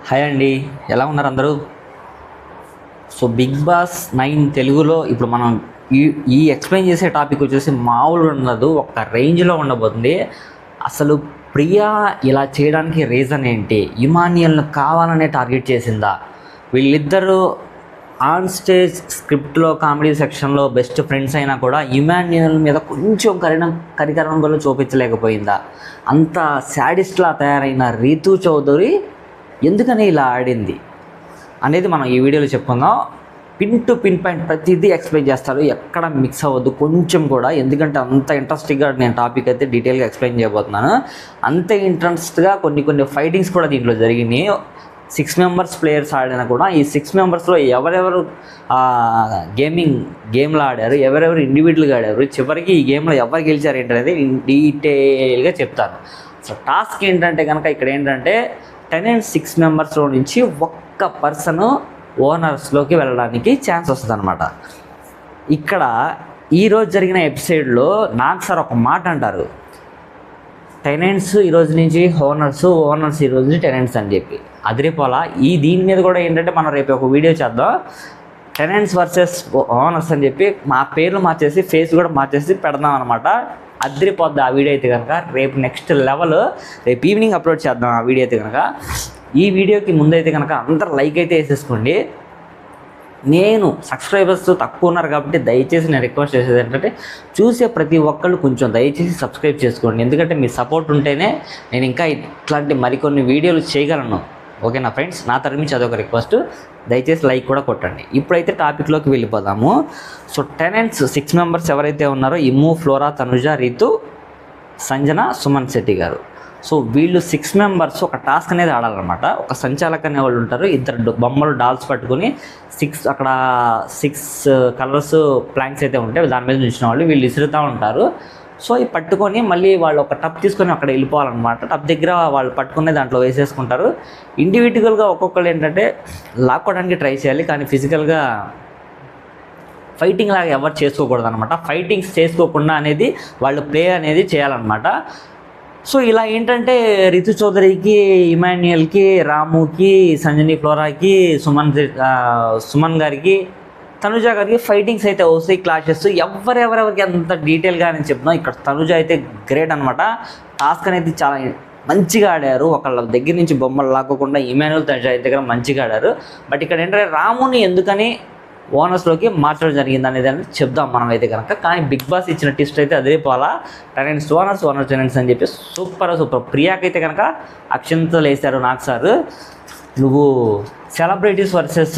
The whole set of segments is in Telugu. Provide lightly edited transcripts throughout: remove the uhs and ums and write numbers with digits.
హాయ్ అండి, ఎలా ఉన్నారు అందరూ? సో బిగ్ బాస్ 9 తెలుగులో ఇప్పుడు మనం ఈ ఎక్స్ప్లెయిన్ చేసే టాపిక్ వచ్చేసి మామూలు ఉండదు, ఒక రేంజ్లో ఉండబోతుంది. అసలు ప్రియా ఇలా చేయడానికి రీజన్ ఏంటి? ఇమాన్యుయల్ను కావాలనే టార్గెట్ చేసిందా? వీళ్ళిద్దరూ ఆన్ స్టేజ్ స్క్రిప్ట్లో కామెడీ సెక్షన్లో బెస్ట్ ఫ్రెండ్స్ అయినా కూడా ఇమాన్యుయల్ మీద కొంచెం కరికరణం కూడా చూపించలేకపోయిందా? అంత శాడిస్ట్లా తయారైన రీతు చౌదరి ఎందుకని ఇలా ఆడింది అనేది మనం ఈ వీడియోలో చెప్పుకుందాం. పిన్ టు పిన్ పాయింట్ ప్రతిదీ ఎక్స్ప్లెయిన్ చేస్తారు, ఎక్కడ మిక్స్ అవ్వద్దు కొంచెం కూడా. ఎందుకంటే అంత ఇంట్రెస్టింగ్గా నేను టాపిక్ అయితే డీటెయిల్గా ఎక్స్ప్లెయిన్ చేయబోతున్నాను. అంతే ఇంట్రెస్ట్గా కొన్ని ఫైటింగ్స్ కూడా దీంట్లో జరిగినాయి. 6 మెంబర్స్ ప్లేయర్స్ ఆడినా కూడా ఈ 6 మెంబర్స్లో ఎవరెవరు గేమ్లో ఆడారు, ఎవరెవరు ఇండివిజువల్గా ఆడారు, చివరికి ఈ గేమ్లో ఎవరు గెలిచారు ఏంటనేది డీటెయిల్గా చెప్తాను. సో టాస్క్ ఏంటంటే కనుక ఇక్కడ ఏంటంటే 10 and 6 మెంబర్స్లో నుంచి ఒక్క పర్సన్ ఓనర్స్లోకి వెళ్ళడానికి ఛాన్స్ వస్తుంది అనమాట. ఇక్కడ ఈరోజు జరిగిన ఎపిసోడ్లో నాకు సార్ ఒక మాట అంటారు, టెనెంట్స్ ఈరోజు నుంచి ఓనర్స్ ఈరోజు నుంచి టెనెంట్స్ అని చెప్పి అదిరిపోలా. దీని మీద కూడా ఏంటంటే మనం రేపు ఒక వీడియో చేద్దాం, టెనెంట్స్ వర్సెస్ ఓనర్స్ అని చెప్పి మా పేర్లు మార్చేసి ఫేస్ కూడా మార్చేసి పెడదాం అనమాట. అదిరిపోద్ది ఆ వీడియో అయితే కనుక. రేపు నెక్స్ట్ లెవెల్, రేపు ఈవినింగ్ అప్లోడ్ చేద్దాం ఆ వీడియో అయితే కనుక. ఈ వీడియోకి ముందైతే కనుక అందరు లైక్ అయితే వేసేసుకోండి. నేను సబ్స్క్రైబర్స్ తక్కువ ఉన్నారు కాబట్టి దయచేసి నేను రిక్వెస్ట్ చేసేది ఏంటంటే చూసే ప్రతి ఒక్కళ్ళు కొంచెం దయచేసి సబ్స్క్రైబ్ చేసుకోండి. ఎందుకంటే మీ సపోర్ట్ ఉంటేనే నేను ఇంకా ఇట్లాంటి మరికొన్ని వీడియోలు చేయగలను. ఓకేనా ఫ్రెండ్స్, నా తరఫు నుంచి అదొక రిక్వెస్ట్, దయచేసి లైక్ కూడా కొట్టండి. ఇప్పుడైతే టాపిక్లోకి వెళ్ళిపోదాము. సో టెనెంట్స్ 6 మెంబర్స్ ఎవరైతే ఉన్నారో ఇమ్ము, ఫ్లోరా, తనుజ, రీతు, సంజన, సుమన్ శెట్టి గారు. సో వీళ్ళు 6 మెంబర్స్ ఒక టాస్క్ అనేది ఆడాలన్నమాట. ఒక సంచాలక అనే వాళ్ళు ఉంటారు, ఇద్దరు బొమ్మలు డాల్స్ పట్టుకొని 6 కలర్స్ ప్లాంక్స్ అయితే ఉంటాయి, దాని మీద నిలిచిన వాళ్ళు వీళ్ళు విసురుతూ ఉంటారు. సో ఇవి పట్టుకొని మళ్ళీ వాళ్ళు ఒక టప్ తీసుకొని అక్కడ వెళ్ళిపోవాలన్నమాట. టప్ దగ్గర వాళ్ళు పట్టుకునే దాంట్లో వేసేసుకుంటారు. ఇండివిజువల్గా ఒక్కొక్కరు ఏంటంటే లాక్కోవడానికి ట్రై చేయాలి, కానీ ఫిజికల్గా ఫైటింగ్ లాగా ఎవరు చేసుకోకూడదు అనమాట. ఫైటింగ్స్ చేసుకోకుండా అనేది వాళ్ళు ప్లే అనేది చేయాలన్నమాట. సో ఇలా ఏంటంటే రితు చౌదరికి, ఇమాన్యుయల్కి, రాముకి, సంజని, ఫ్లోరాకి, సుమన్ గారికి, తనుజ గారికి ఫైటింగ్స్ అయితే వస్తాయి, క్లాషెస్. ఎవరెవరికి అంత డీటెయిల్గా నేను చెప్తున్నాను. ఇక్కడ తనుజ అయితే గ్రేట్ అనమాట. టాస్క్ అనేది చాలా మంచిగా ఆడారు, ఒకళ్ళ దగ్గర నుంచి బొమ్మలు లాక్కోకుండా ఇమాన్యుయల్, తనుజ అయితే దగ్గర మంచిగా ఆడారు. బట్ ఇక్కడ ఏంటంటే రాముని ఎందుకని ఓనర్స్లోకి మార్చడం జరిగింది అనేది చెప్దాం మనం అయితే కనుక. కానీ బిగ్ బాస్ ఇచ్చిన ట్విస్ట్ అయితే అదే పోలా. టెనెంట్స్ ఓనర్స్ టెనెంట్స్ అని చెప్పి సూపర్. ప్రియాకైతే కనుక అక్షంతలు వేశారు. నాకు సార్ నువ్వు సెలబ్రిటీస్ వర్సెస్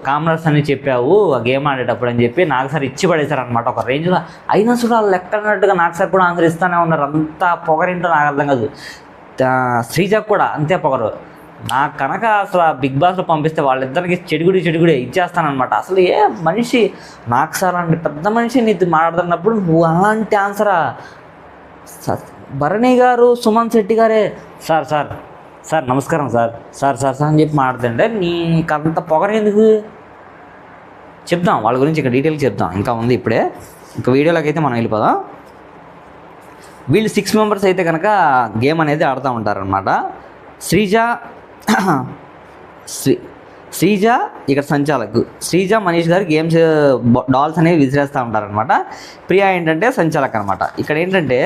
కామనర్స్ అని చెప్పావు ఆ గేమ్ ఆడేటప్పుడు అని చెప్పి నాకు సార్ ఇచ్చి పడేశారు అనమాట ఒక రేంజ్లో. అయినా కూడా లెక్కనట్టుగా నాకు సార్ కూడా ఆన్సర్ ఇస్తూనే ఉన్నారు. అంతా పొగరేంటో నాకు అర్థం కాదు. శ్రీజకు కూడా అంతే పొగరు. నాకు కనుక అసలు బిగ్ బాస్లో పంపిస్తే వాళ్ళిద్దరికి చెడుగుడే ఇచ్చేస్తానమాట. అసలు ఏ మనిషి నాకు సార్ అంటే పెద్ద మనిషి నీతో మాట్లాడుతున్నప్పుడు నువ్వు అలాంటి ఆన్సరా? భరణి గారు, సుమన్ శెట్టి గారే సార్ నమస్కారం సార్ అని చెప్పి మాట్లాడుతుంటే నీకు అంత పొగరెందుకు? చెప్దాం వాళ్ళ గురించి ఇంకా డీటెయిల్గా చెప్దాం. ఇంకా ఉంది ఇప్పుడే, ఇంకా వీడియోలోకి అయితే మనం వెళ్ళిపోదాం. వీళ్ళు 6 మెంబర్స్ అయితే కనుక గేమ్ అనేది ఆడుతూ ఉంటారనమాట. శ్రీజ ఇక్కడ సంచాలకు, శ్రీజ, మనీష్ గారు గేమ్స్ డాల్స్ అనేవి విసిరేస్తూ ఉంటారనమాట. ప్రియా ఏంటంటే సంచాలక్ అనమాట. ఇక్కడ ఏంటంటే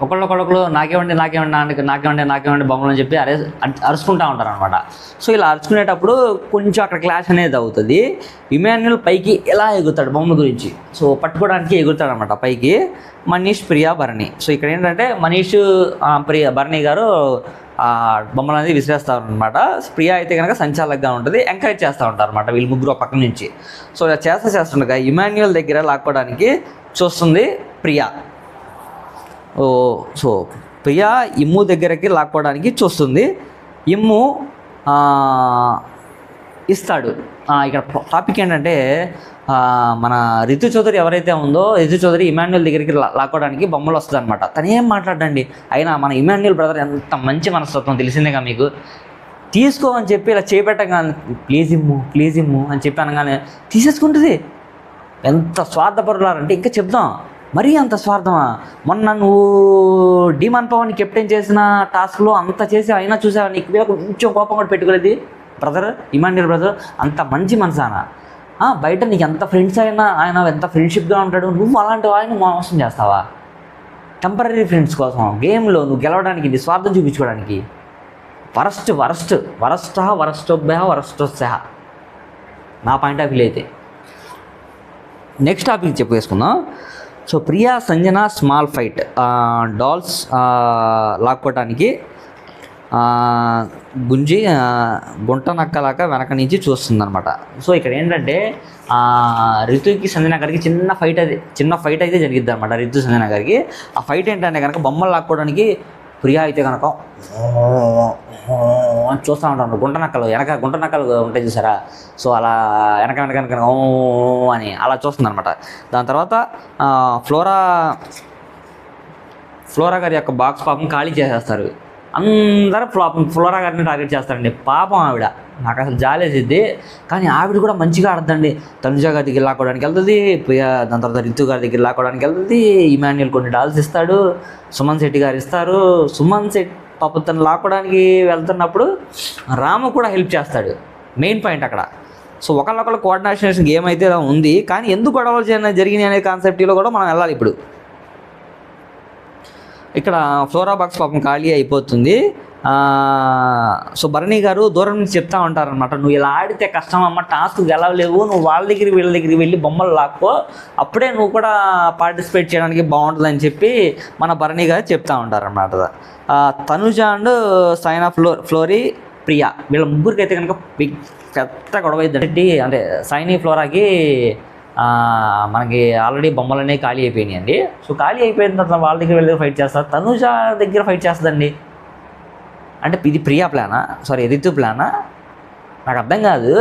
ఒకళ్ళు నాకేమండి బొమ్మలు అని చెప్పి అరుచుకుంటూ ఉంటారు అనమాట. సో ఇలా అరుచుకునేటప్పుడు కొంచెం అక్కడ క్లాష్ అనేది అవుతుంది. ఇమాన్యుయల్ పైకి ఎలా ఎగురుతాడు బొమ్మల గురించి, సో పట్టుకోవడానికి ఎగురుతాడు అనమాట పైకి. మనీష్, ప్రియా, భరణి. సో ఇక్కడ ఏంటంటే మనీష్, భరణి గారు బొమ్మలు అనేది విసిరేస్తారు అనమాట. ప్రియా అయితే కనుక సంచాలకుగా ఉంటుంది, ఎంకరేజ్ చేస్తూ ఉంటారు అనమాట వీళ్ళు ముగ్గురు పక్క నుంచి. సో ఇలా చేస్తుండగా ఇమాన్యుయల్ దగ్గర లాక్కోవడానికి చూస్తుంది ప్రియా. సో ప్రియా ఇమ్ము దగ్గరకి లాక్కోవడానికి చూస్తుంది. ఇమ్ము ఇస్తాడు. ఇక్కడ టాపిక్ ఏంటంటే మన రితు చౌదరి ఎవరైతే ఉందో, రితు చౌదరి ఇమాన్యుయల్ దగ్గరికి లాక్కోవడానికి బొమ్మలు వస్తుంది అనమాట. తనేం మాట్లాడండి, అయినా మన ఇమాన్యుయల్ బ్రదర్ ఎంత మంచి మనస్తత్వం తెలిసిందేగా మీకు. తీసుకో అని చెప్పి ఇలా చేపెట్టగానే ప్లీజ్ ఇమ్ము అని చెప్పి అనగానే తీసేసుకుంటుంది. ఎంత స్వార్థపరులారంటే ఇంకా చెప్దాం. మరీ అంత స్వార్థమా? మొన్న నువ్వు డీమాన్ పవన్ కెప్టెన్ చేసిన టాస్క్లో అంత చేసావు, అయినా చూసావా నీకు మీద కొంచెం కోపం కూడా పెట్టుకోలేదు బ్రదర్, ఇమాన్యుయల్ బ్రదర్? అంత మంచి మనసానా? బయట నీకు ఎంత ఫ్రెండ్స్ అయినా ఆయన ఎంత ఫ్రెండ్షిప్గా ఉంటాడు, నువ్వు అలాంటి వాళ్ళని మోసం చేస్తావా? టెంపరీ ఫ్రెండ్స్ కోసం గేమ్లో నువ్వు గెలవడానికి నీ స్వార్థం చూపించుకోవడానికి. వరస్టోత్సాహ నా పాయింట్ ఆఫ్ వ్యూ అయితే. నెక్స్ట్ టాపిక్ చెప్పేసుకుందాం. So Priya Sanjana small fight, dolls లాక్కోవటానికి గుంజి గుంట నక్కలాగా వెనక నుంచి చూస్తుందన్నమాట. సో ఇక్కడ ఏంటంటే రితుకి సంజన గారికి చిన్న ఫైట్ అయితే జరిగిద్ది అనమాట. రితు సంజన గారికి ఆ ఫైట్ ఏంటంటే కనుక బొమ్మలు లాక్కోవడానికి ప్రియా అయితే కనుక చూస్తూ ఉంటాను. గుంట నక్కలు ఉంటాయి చూసారా? సో అలా వెనక అని అలా చూస్తుంది అనమాట. దాని తర్వాత ఫ్లోరా గారి యొక్క బాక్స్ పాపం ఖాళీ చేసేస్తారు. అందరూ ఫ్లోరా గారిని టార్గెట్ చేస్తారండి. పాపం ఆవిడ నాకు అసలు జాలేసిద్ది, కానీ ఆవిడ కూడా మంచిగా ఆడద్దండి. తనుజ గారి దగ్గర లాక్కోవడానికి వెళ్తుంది, దాని తర్వాత రితు గారి దగ్గర లాక్కోవడానికి వెళ్తుంది. ఇమాన్యుయల్ కొన్ని డాల్స్ ఇస్తాడు, సుమన్ శెట్టి గారు ఇస్తారు. సుమన్ శెట్టి పాపం తను లాక్కోవడానికి వెళ్తున్నప్పుడు రాము కూడా హెల్ప్ చేస్తాడు. మెయిన్ పాయింట్ అక్కడ. సో ఒకళ్ళొకళ్ళు కోఆర్డినేషన్ గేమ్ అయితే ఉంది, కానీ ఎందుకు గొడవలు జరిగినాయి అనే కాన్సెప్ట్లో కూడా మనం వెళ్ళాలి. ఇప్పుడు ఇక్కడ ఫ్లోరా బాక్స్ పాపం ఖాళీ అయిపోతుంది. సో భరణి గారు దూరం నుంచి చెప్తా ఉంటారనమాట, నువ్వు ఇలా ఆడితే కష్టం అమ్మ, టాస్క్ గెలవలేవు, నువ్వు వీళ్ళ దగ్గరికి వెళ్ళి బొమ్మలు లాక్కో, అప్పుడే నువ్వు కూడా పార్టిసిపేట్ చేయడానికి బాగుంటుందని చెప్పి మన భరణి గారు చెప్తా ఉంటారనమాట. తనుజ అండ్ సైనా ఫ్లోరీ ప్రియా వీళ్ళ ముగ్గురికి అయితే కనుక పెద్ద గొడవ అయిందండి. అంటే సైనీ ఫ్లోరాకి మనకి ఆల్రెడీ బొమ్మలనే ఖాళీ అయిపోయినాయి అండి. సో ఖాళీ అయిపోయిన తర్వాత వాళ్ళ దగ్గర వెళ్ళి ఫైట్ చేస్తారు, తనుజ దగ్గర ఫైట్ చేస్తుందండి. అంటే ఇది ప్రియా ప్లానా, రితు ప్లానా? నాకు అర్థం కాదు.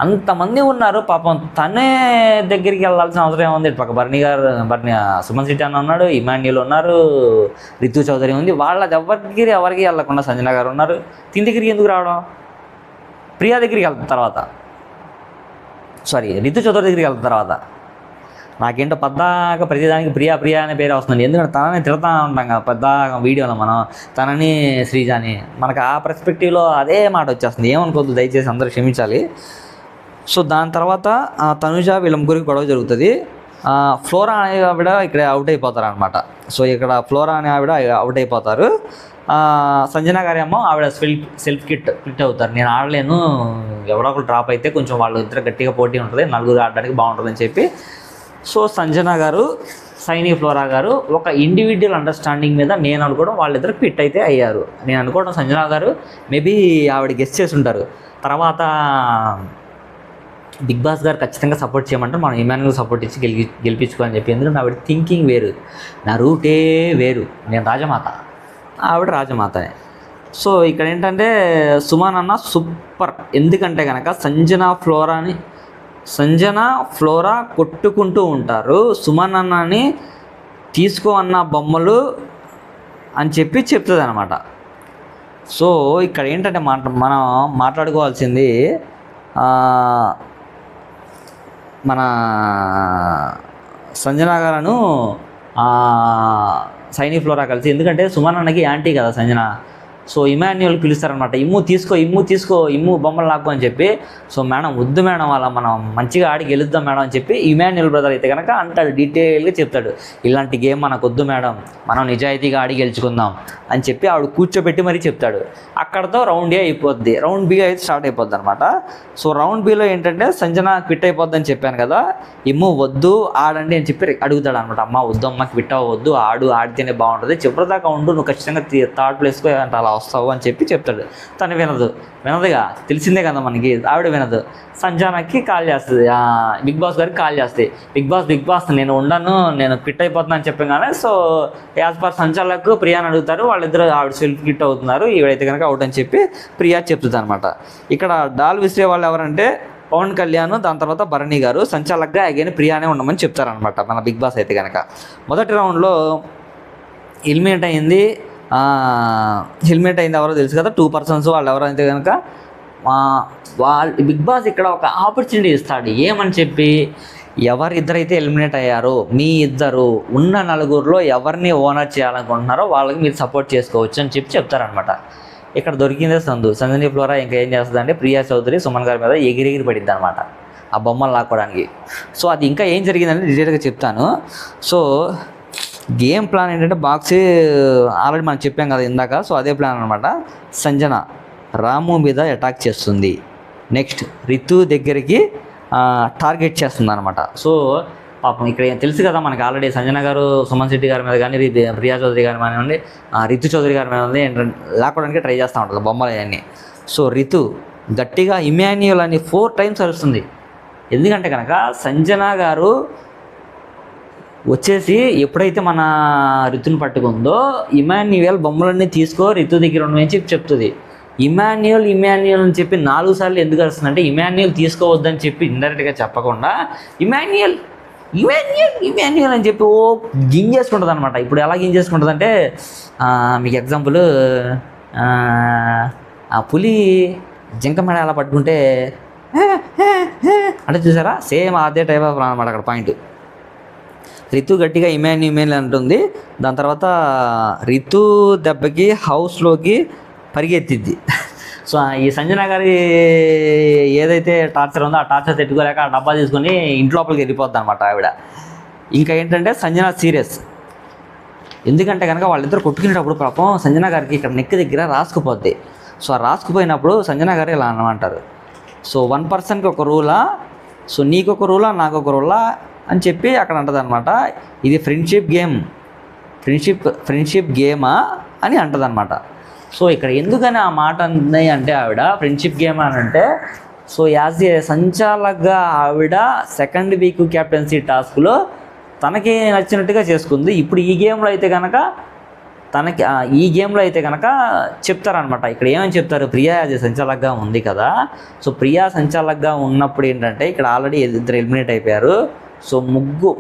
అంతమంది ఉన్నారు పాపం, తనే దగ్గరికి వెళ్ళాల్సిన అవసరం ఏముంది? పక్క భరణి సుమన్ శెట్టి అన్న ఉన్నాడు, ఇమాన్యుయల్ ఉన్నారు, రితు చౌదరి ఉంది. వాళ్ళ ఎవరికి వెళ్ళకుండా సంజన గారు ఉన్నారు. తిని దగ్గరికి ఎందుకు రావడం? ప్రియా దగ్గరికి వెళ్తాం తర్వాత, రితు చౌదరి దగ్గరికి వెళ్తాం తర్వాత. నాకేంటో పద్దాక ప్రతిదానికి ప్రియా అనే పేరు వస్తుంది. ఎందుకంటే తనని తిడతా ఉంటాం కదా పద్దాక వీడియోలో మనం, తనని శ్రీజాని. మనకు ఆ పర్స్పెక్టివ్లో అదే మాట వచ్చేస్తుంది. ఏమనుకోవద్దు దయచేసి, అందరూ క్షమించాలి. సో దాని తర్వాత తనుజ వీళ్ళ ముగ్గురికి గొడవ జరుగుతుంది. ఫ్లోరా అనే ఆవిడ ఇక్కడ అవుట్ అయిపోతారు అనమాట. సో ఇక్కడ ఫ్లోరా అనే ఆవిడ అవుట్ అయిపోతారు. సంజన గారి అమ్మ ఆవిడ సెల్ఫ్ క్విట్ అవుతారు. నేను ఆడలేను, ఎవరో ఒకరు డ్రాప్ అయితే కొంచెం వాళ్ళు ఇద్దరు గట్టిగా పోటీ ఉంటుంది, నలుగురు ఆడడానికి బాగుంటుందని చెప్పి. సో సంజన గారు సైనీ ఫ్లోరా గారు ఒక ఇండివిజువల్ అండర్స్టాండింగ్ మీద నేను అనుకోవడం వాళ్ళిద్దరు క్విట్ అయితే అయ్యారు. నేను అనుకోవడం సంజన గారు మేబీ ఆవిడ గెస్ట్ చేసి ఉంటారు. తర్వాత బిగ్ బాస్ గారు ఖచ్చితంగా సపోర్ట్ చేయమంటారు, మనం ఇమాన్యుయల్ సపోర్ట్ ఇచ్చి గెలిపించుకోవాలని చెప్పి. ఎందుకంటే ఆవిడ థింకింగ్ వేరు, నా రూటే వేరు. నేను రాజమాత, ఆవిడ రాజమాతనే. సో ఇక్కడ ఏంటంటే సుమన్ అన్న సూపర్. ఎందుకంటే కనుక సంజన ఫ్లోరా కొట్టుకుంటూ ఉంటారు. సుమన్ అన్నని తీసుకో అన్న బొమ్మలు అని చెప్తుంది అనమాట. సో ఇక్కడ ఏంటంటే మనం మాట్లాడుకోవాల్సింది మన సంజన గారును సైనీ ఫ్లోరా కలిసి. ఎందుకంటే సుమన్ అన్నకి యాంటీ కదా సంజన. సో ఇమాన్యుయల్ పిలుస్తారనమాట, ఇమ్ము తీసుకో బొమ్మలు లాక్కో అని చెప్పి. సో మేడం వద్దు మేడం, అలా మనం మంచిగా ఆడి గెలుద్దాం మేడం అని చెప్పి ఇమాన్యుయల్ బ్రదర్ అయితే కనుక అంటాడు, డీటెయిల్గా చెప్తాడు, ఇలాంటి గేమ్ మనకు వద్దు మేడం, మనం నిజాయితీగా ఆడి గెలుచుకుందాం అని చెప్పి ఆవిడ కూర్చోబెట్టి మరీ చెప్తాడు. అక్కడతో రౌండ్ ఏ అయిపోద్ది, రౌండ్ బి అయితే స్టార్ట్ అయిపోద్ది అనమాట. సో రౌండ్ బిలో ఏంటంటే సంజన క్విట్ అయిపోద్ది అని చెప్పాను కదా, ఇమ్ము వద్దు ఆడండి అని చెప్పి అడుగుతాడు అనమాట. అమ్మ వద్దు, అమ్మ క్విట్ అవ్వద్దు, ఆడితేనే బాగుంటుంది, చివరిదాకా ఉండు, నువ్వు ఖచ్చితంగా థర్డ్ ప్లేస్కి అంటే అలా వస్తావు అని చెప్పి చెప్తాడు. తను వినదుగా, తెలిసిందే కదా మనకి, ఆవిడ వినదు. సంజనకి కాల్ చేస్తుంది, బిగ్ బాస్ గారికి కాల్ చేస్తుంది. బిగ్ బాస్ నేను ఉండను, నేను క్విట్ అయిపోతున్నాను అని చెప్పగానే. సో యాజ్ పర్ సంచాలకు ప్రియాని అడుగుతారు, వాళ్ళిద్దరు ఆవిడ సెల్ఫ్ క్విట్ అవుతున్నారు, ఈవిడైతే కనుక అవుట్ అని చెప్పి ప్రియా చెప్తుంది అనమాట. ఇక్కడ డాల్ విసిరే వాళ్ళు ఎవరంటే పవన్ కళ్యాణ్, దాని తర్వాత భరణి గారు. సంచాలక్గా అగైన్ ప్రియానే ఉండమని చెప్తారనమాట మన బిగ్ బాస్ అయితే కనుక. మొదటి రౌండ్లో ఎలిమినేట్ అయింది ఎవరో తెలుసు కదా, 2 పర్సన్స్. వాళ్ళు ఎవరైతే కనుక బిగ్ బాస్ ఇక్కడ ఒక ఆపర్చునిటీ ఇస్తాడు. ఏమని చెప్పి, ఎవరిద్దరైతే ఎలిమినేట్ అయ్యారో మీ ఇద్దరు ఉన్న నలుగురిలో ఎవరిని ఓనర్ చేయాలనుకుంటున్నారో వాళ్ళకి మీరు సపోర్ట్ చేసుకోవచ్చు అని చెప్తారనమాట. ఇక్కడ దొరికిందే సంజనీ ఫ్లోరా ఇంకా ఏం చేస్తుందంటే ప్రియా చౌదరి సుమన్ గారి మీద ఎగిరెగిరి పడిద్ది అనమాట ఆ బొమ్మలు లాక్కోవడానికి. సో అది ఇంకా ఏం జరిగిందంటే డీటెయిల్గా చెప్తాను. సో గేమ్ ప్లాన్ ఏంటంటే బాక్స్ ఆల్రెడీ మనం చెప్పాం కదా ఇందాక. సో అదే ప్లాన్ అనమాట. సంజన రాము మీద అటాక్ చేస్తుంది. నెక్స్ట్ రితు దగ్గరికి టార్గెట్ చేస్తుంది అనమాట. సో పాపం ఇక్కడ తెలుసు కదా మనకి ఆల్రెడీ సంజన గారు సుమన్ శెట్టి గారి మీద కానీ ప్రియా చౌదరి గారి మీద ఉండి రితు చౌదరి గారి మీద ఉంది లాక్కోవడానికి ట్రై చేస్తూ ఉంటుంది బొమ్మలు అవన్నీ. సో రితు గట్టిగా ఇమాన్యుయల్ అని 4 times అరుస్తుంది. ఎందుకంటే కనుక సంజన గారు వచ్చేసి ఎప్పుడైతే మన రితుని పట్టుకుందో ఇమాన్యుయల్ బొమ్మలన్నీ తీసుకో రితు దగ్గర ఉండమని చెప్తుంది. ఇమాన్యుయల్ అని చెప్పి 4 సార్లు ఎందుకు వస్తుందంటే ఇమాన్యుయల్ తీసుకోవద్దని చెప్పి ఇండైరెక్ట్గా చెప్పకుండా ఇమాన్యుయల్ అని చెప్పి గింజేసుకుంటుంది అనమాట. ఇప్పుడు ఎలా గింజేసుకుంటుంది అంటే మీకు ఎగ్జాంపుల్ ఆ పులి జింక మెడ ఎలా పట్టుకుంటే అంటే చూసారా, సేమ్ అదే టైప్ ఆఫ్ అనమాట అక్కడ పాయింట్. రితు గట్టిగా ఇమాన్యుయల్ అంటుంది. దాని తర్వాత రితు దెబ్బకి హౌస్లోకి పరిగెత్తిద్ది. సో ఈ సంజన గారి ఏదైతే టార్చర్ ఉందో ఆ టార్చర్ తెట్టుకోలేక ఆ డబ్బా తీసుకొని ఇంటి లోపలికి వెళ్ళిపోద్ది అనమాట ఆవిడ. ఇంకా ఏంటంటే సంజన సీరియస్. ఎందుకంటే కనుక వాళ్ళిద్దరు కొట్టుకునేటప్పుడు పాపం సంజన గారికి ఇక్కడ నెక్ దగ్గర రాసుకుపోద్ది. సో ఆ రాసుకుపోయినప్పుడు సంజన గారు ఇలా అనమంటారు, సో 1 personకి ఒక రూలా, సో నీకొక రూలా నాకొక రూలా అని చెప్పి అక్కడ అంటది అనమాట. ఇది ఫ్రెండ్షిప్ గేమా అని అంటది అనమాట. సో ఇక్కడ ఎందుకని ఆ మాట అంది అంటే ఆవిడ ఫ్రెండ్షిప్ గేమ్ అని అంటే, సో యాజ్ ఏ సంచాలకుగా ఆవిడ 2nd వీక్ క్యాప్టెన్సీ టాస్క్లో తనకి నచ్చినట్టుగా చేసుకుంది. ఇప్పుడు ఈ గేమ్లో అయితే కనుక చెప్తారనమాట. ఇక్కడ ఏమని చెప్తారు, ప్రియా యాజ్ ఏ సంచాలకుగా ఉంది కదా. సో ప్రియా సంచాలకుగా ఉన్నప్పుడు ఏంటంటే ఇక్కడ ఆల్రెడీ 2 ఎలిమినేట్ అయిపోయారు. సో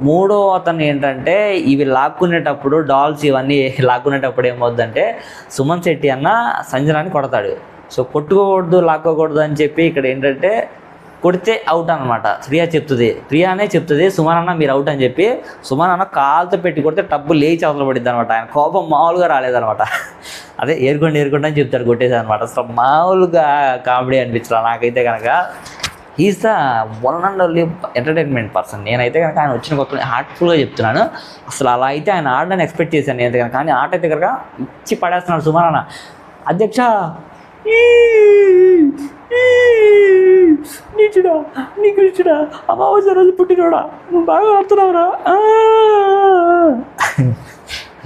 మూడో అతను ఏంటంటే ఇవి లాక్కునేటప్పుడు డాల్స్ ఇవన్నీ లాక్కునేటప్పుడు ఏమవుద్దంటే సుమన్ శెట్టి అన్న సంజనాని కొడతాడు. సో కొట్టుకోకూడదు లాక్కోకూడదు అని చెప్పి ఇక్కడ ఏంటంటే కొడితే అవుట్ అనమాట. ప్రియానే చెప్తుంది సుమన్ అన్న మీరు అవుట్ అని చెప్పి. సుమన్ అన్న కాలుతో పెట్టి కొడితే టబ్బు లేచి అవతల పడిద్ది అనమాట. ఆయన కోపం మామూలుగా రాలేదనమాట. అదే ఏరుకోండి అని చెప్తారు, కొట్టేది అనమాట. అసలు మామూలుగా కామెడీ అనిపించాలి నాకైతే కనుక. He is the one and only entertainment person. నేనైతే కనుక ఆయన వచ్చిన కొత్త హార్ట్ఫుల్గా చెప్తున్నాను. అసలు అలా అయితే ఆయన ఆడని ఎక్స్పెక్ట్ చేశాను నేనైతే కనుక. కానీ ఆట అయితే కనుక ఇచ్చి పడేస్తున్నాడు సుమన్ అన్న. అధ్యక్ష నీచుడా అమావాస్య రోజు పుట్టినోడా నువ్వు బాగా ఆడుతున్నావురా.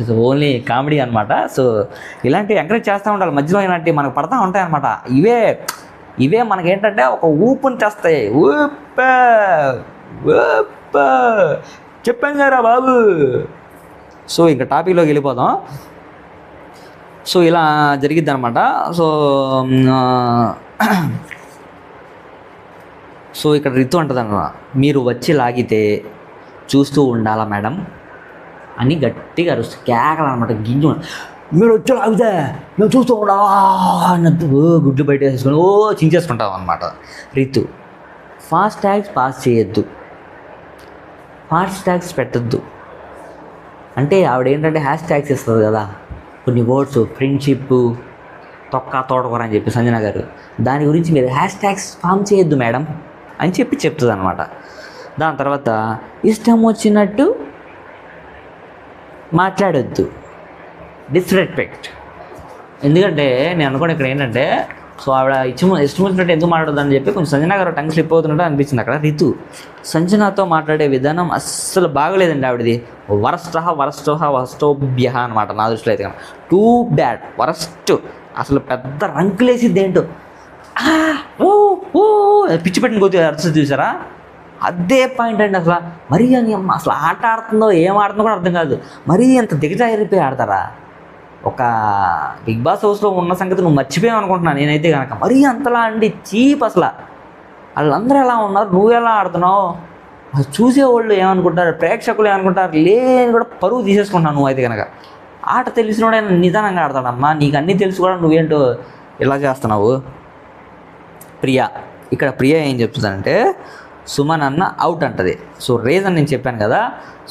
సో ఓన్లీ కామెడీ అనమాట. సో ఇలాంటివి ఎంకరేజ్ చేస్తూ ఉండాలి. మధ్యలో ఇలాంటివి మనకు పడతా ఉంటాయి అనమాట. ఇవే మనకేంటంటే ఒక ఊపుని తెస్తాయి. చెప్పాను కదా బాబు. సో ఇంకా టాపిక్లోకి వెళ్ళిపోదాం. సో ఇలా జరిగిద్ది అనమాట. సో ఇక్కడ రితు అంటదన్నమాట, మీరు వచ్చి లాగితే చూస్తూ ఉండాలా మేడం అని గట్టిగా అరుస్తూ కేకలు అనమాట. గింజు మీరు వచ్చి లాగితే మేము చూస్తూ ఉండాలా అన్నట్టు గుడ్లు బయట వేసుకొని చించేసుకుంటాం అనమాట. రితు ఫాస్ట్ ట్యాగ్స్ పాస్ చేయొద్దు, ఫాస్ట్ ట్యాగ్స్ పెట్టద్దు అంటే ఆవిడ ఏంటంటే హ్యాష్ ట్యాగ్స్ ఇస్తుంది కదా కొన్ని వర్డ్స్, ఫ్రెండ్షిప్ తొక్క తోటకూర అని చెప్పి సంజన గారు. దాని గురించి మీరు హ్యాష్ ట్యాగ్స్ ఫామ్ చేయొద్దు మేడం అని చెప్పి చెప్తుంది అనమాట. దాని తర్వాత ఇష్టం వచ్చినట్టు మాట్లాడొద్దు, డిస్రెస్పెక్ట్. ఎందుకంటే నేను అనుకోండి ఇక్కడ ఏంటంటే సో ఆవిడ ఇష్టం వచ్చినట్టు ఎందుకు మాట్లాడదు అని చెప్పి కొంచెం సంజన గారు టంగ్ స్లిప్ అవుతున్నట్టు అనిపించింది అక్కడ. రితు సంజనతో మాట్లాడే విధానం అస్సలు బాగలేదండి ఆవిడది. వరస్టోభ్య అనమాట నా దృష్టిలో అయితే కనుక. Too bad, worst. అసలు పెద్ద రంకులేసిద్ది ఏంటో పిచ్చి పెట్టిన కొద్దిగా అరుస్తుంది చూసారా, అదే పాయింట్ అండి. అసలు మరీ అని అసలు ఆట ఆడుతుందో ఏం ఆడుతుందో కూడా అర్థం కాదు. మరీ అంత దిగజారిపోయి ఆడతారా? ఒక బిగ్ బాస్ హౌస్లో ఉన్న సంగతి నువ్వు మర్చిపోయావు అనుకుంటున్నాను నేనైతే కనుక. మరీ అంతలా అండి చీప్. అసలు వాళ్ళందరూ ఎలా ఉన్నారు, నువ్వు ఎలా ఆడుతున్నావు, చూసేవాళ్ళు ఏమనుకుంటారు, ప్రేక్షకులు ఏమనుకుంటారు, లేని కూడా పరువు తీసేసుకుంటున్నాను నువ్వు అయితే కనుక. ఆట తెలిసినోడైనా నిదానంగా ఆడతాడమ్మా, నీకు అన్నీ తెలుసు కూడా నువ్వేంటో ఇలా చేస్తున్నావు. ప్రియా ఇక్కడ ప్రియా ఏం చెప్తుందంటే సుమన్ అన్న అవుట్ అంటది. సో రీజన్ నేను చెప్పాను కదా.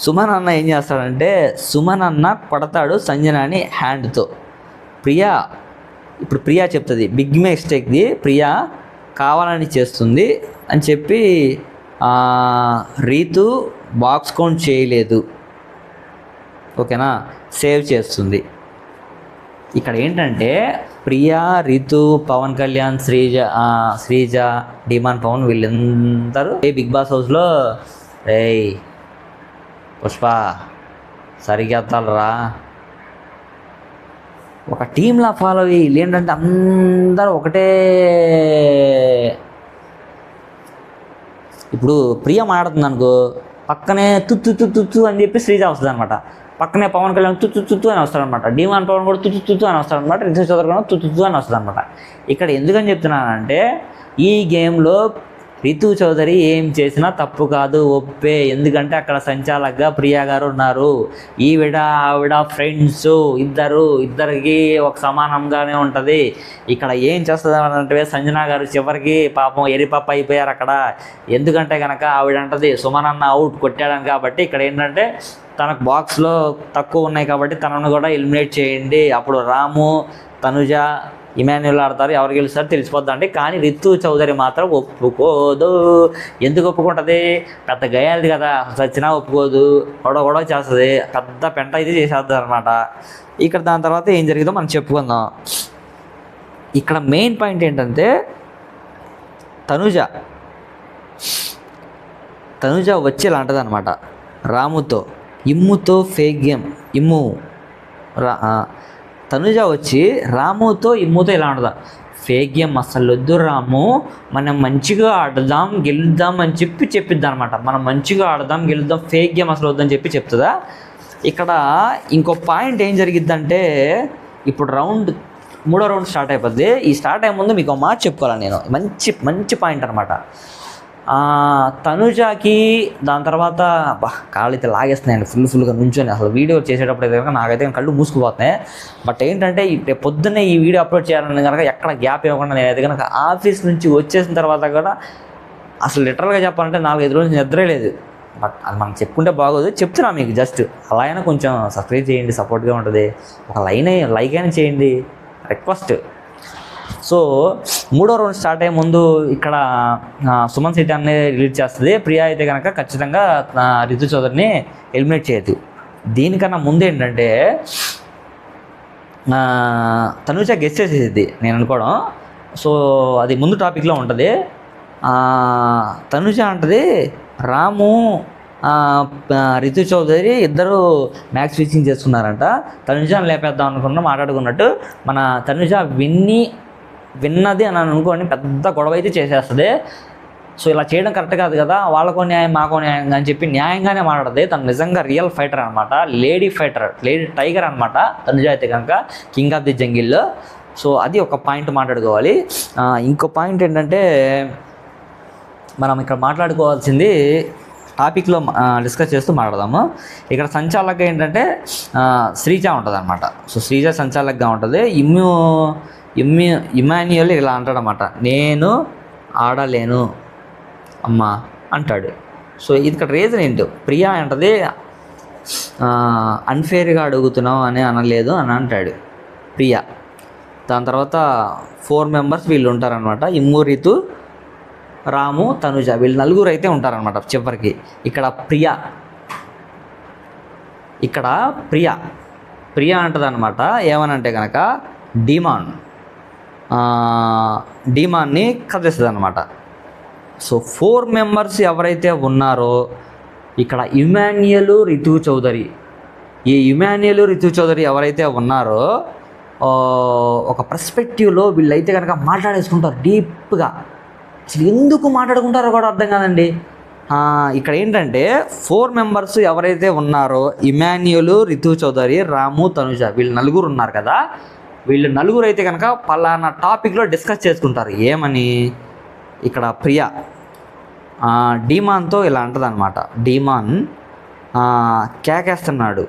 సుమన్ అన్న ఏం చేస్తాడంటే సుమన్ అన్న కొడతాడు సంజనాని హ్యాండ్తో. ఇప్పుడు ప్రియా చెప్తుంది బిగ్ మిస్టేక్ది ప్రియా కావాలని చేస్తుంది అని చెప్పి రీతు బాక్స్ కౌంట్ చేయలేదు, ఓకేనా, సేవ్ చేస్తుంది. ఇక్కడ ఏంటంటే ప్రియా, రితు, పవన్ కళ్యాణ్, శ్రీజ, డిమాన్ పవన్ వీళ్ళందరూ బిగ్ బాస్ హౌస్లో రేయ్ పుష్ప సరిగ్గా ఎత్తాలరా, ఒక టీంలా ఫాలో అయ్యి వీళ్ళు ఏంటంటే అందరూ ఒకటే. ఇప్పుడు ప్రియ మాట్లాడుతుంది అనుకో, పక్కనే తుత్తు తుత్తు అని చెప్పి శ్రీజ వస్తుంది అనమాట. పక్కనే పవన్ కళ్యాణ్ తుత్తు అని వస్తాడనమాట. డిమాన్ పవన్ కూడా తుత్తు అని వస్తాడనమాట. రితు చౌదరి కూడా తుత్తు అని వస్తుంది అనమాట. ఇక్కడ ఎందుకని చెప్తున్నానంటే ఈ గేమ్లో రితు చౌదరి ఏం చేసినా తప్పు కాదు, ఒప్పే. ఎందుకంటే అక్కడ సంచాలకుగా ప్రియా గారు ఉన్నారు. ఆవిడ ఫ్రెండ్స్ ఇద్దరికి ఒక సమానంగానే ఉంటుంది. ఇక్కడ ఏం చేస్తుంది అంటే సంజన గారు చివరికి పాపం ఎరిపప్ప అయిపోయారు అక్కడ. ఎందుకంటే కనుక ఆవిడ అంటది సుమన్ అన్న అవుట్ కొట్టాడని. కాబట్టి ఇక్కడ ఏంటంటే తనకు బాక్స్లో తక్కువ ఉన్నాయి కాబట్టి తనను కూడా ఎలిమినేట్ చేయండి, అప్పుడు రాము, తనుజ, ఇమాన్యుల్ ఆడతారు, ఎవరు గెలుస్తారు తెలిసిపోద్దండి. కానీ రితు చౌదరి మాత్రం ఒప్పుకోదు. ఎందుకు ఒప్పుకుంటుంది? పెద్ద గయాలది కదా, చచ్చినా ఒప్పుకోదు, గొడవ చేస్తుంది, పెద్ద పెంట అయితే చేసేస్తుంది అనమాట. ఇక్కడ దాని తర్వాత ఏం జరిగిందో మనం చెప్పుకుందాం. ఇక్కడ మెయిన్ పాయింట్ ఏంటంటే తనుజ వచ్చి ఇలా అంటది అనమాట రాముతో, ఇమ్ముతో ఫేక్ గేమ్ తనుజ వచ్చి రాముతో ఇమ్ముతో ఇలా ఉండదా, ఫేక్ గేమ్ అసలు వద్దు రాము, మనం మంచిగా ఆడదాం గెలుద్దాం అని చెప్పిద్దాం అనమాట. మనం మంచిగా ఆడదాం గెలుద్దాం, ఫేక్ గేమ్ అసలు వద్దని చెప్తుందా. ఇక్కడ ఇంకో పాయింట్ ఏం జరిగిద్దంటే ఇప్పుడు మూడో రౌండ్ స్టార్ట్ అయిపోద్ది. ఈ స్టార్ట్ అయ్యే ముందు మీకు ఒక మాట చెప్పుకోవాలి నేను, మంచి పాయింట్ అనమాట. తనుజాకి దాని తర్వాత కాళ్ళు అయితే లాగేస్తున్నాయండి ఫుల్గా నుంచొని. అసలు వీడియో చేసేటప్పుడు అయితే కనుక నాకైతే కళ్ళు మూసుకుపోతున్నాయి. బట్ ఏంటంటే పొద్దున్నే ఈ వీడియో అప్లోడ్ చేయాలని కనుక ఎక్కడ గ్యాప్ ఇవ్వకుండా నేనైతే కనుక ఆఫీస్ నుంచి వచ్చేసిన తర్వాత కూడా అసలు లిటరల్గా చెప్పాలంటే 4-5 రోజులు నిద్రే లేదు. బట్ అది మనం చెప్పుకుంటే బాగోదు, చెప్తున్నా మీకు. జస్ట్ అలా అయినా కొంచెం సబ్స్క్రైబ్ చేయండి, సపోర్ట్గా ఉంటుంది. ఒక లైక్ అయినా చేయండి, రిక్వెస్ట్. సో మూడో రౌండ్ స్టార్ట్ అయ్యే ముందు ఇక్కడ సుమన్ శెట్టి అనే రిలీజ్ చేస్తుంది. ప్రియా అయితే కనుక ఖచ్చితంగా రితు చౌదరిని ఎలిమినేట్ చేయదు. దీనికన్నా ముందు ఏంటంటే తనుజ గెస్ట్ చేసేది నేను అనుకోవడం. సో అది ముందు టాపిక్లో ఉంటుంది. తనుజ అంటది రాము, రితు చౌదరి ఇద్దరు మ్యాచ్ ఫిక్సింగ్ చేసుకున్నారంట. తనుజాని లేపేద్దాం మాట్లాడుకున్నట్టు మన తనుజ విన్నది అని అనుకోని పెద్ద గొడవ అయితే చేసేస్తుంది. సో ఇలా చేయడం కరెక్ట్ కాదు కదా, వాళ్ళకో న్యాయం మాకో న్యాయం అని చెప్పి న్యాయంగానే మాట్లాడుతుంది. తను నిజంగా రియల్ ఫైటర్ అనమాట, లేడీ టైగర్ అనమాట తనుజ అయితే కనుక, కింగ్ ఆఫ్ ది జంగిల్లో. సో అది ఒక పాయింట్ మాట్లాడుకోవాలి. ఇంకో పాయింట్ ఏంటంటే మనం ఇక్కడ మాట్లాడుకోవాల్సింది టాపిక్లో డిస్కస్ చేస్తూ మాట్లాడదాము. ఇక్కడ సంచాలకుగా ఏంటంటే శ్రీజ ఉంటుంది అనమాట. సో శ్రీజ సంచాలకుగా ఉంటుంది. ఇమాన్యుయల్ ఇలా అంటాడనమాట, నేను ఆడలేను అమ్మా అంటాడు. సో ఇది ఇక్కడ రీజన్ ఏంటో, ప్రియా అంటది అన్ఫేర్గా అడుగుతున్నావు అని అనలేదు అని అంటాడు ప్రియా. దాని తర్వాత 4 మెంబర్స్ వీళ్ళు ఉంటారనమాట, ఇమ్ము, రితు, రాము, తనుజ, వీళ్ళు 4 అయితే ఉంటారనమాట చివరికి. ఇక్కడ ప్రియా అంటది అనమాట ఏమనంటే కనుక డిమాన్ని కదిలిస్తుంది అనమాట. సో 4 మెంబర్స్ ఎవరైతే ఉన్నారో ఇక్కడ ఇమాన్యుయల్, రితు చౌదరి, ఈ ఇమాన్యుయల్, రితు చౌదరి ఎవరైతే ఉన్నారో ఒక పర్స్పెక్టివ్లో వీళ్ళైతే కనుక మాట్లాడేసుకుంటారు డీప్గా. అసలు ఎందుకు మాట్లాడుకుంటారో కూడా అర్థం కాదండి. ఇక్కడ ఏంటంటే 4 మెంబర్స్ ఎవరైతే ఉన్నారో ఇమాన్యుయల్, రితు చౌదరి, రాము, తనుజ, వీళ్ళు 4 ఉన్నారు కదా. వీళ్ళు 4 అయితే కనుక పలానా టాపిక్లో డిస్కస్ చేసుకుంటారు. ఏమని? ఇక్కడ ప్రియా డిమాన్తో ఇలా అంటది అనమాట, డిమాన్ కేకేస్తున్నాడు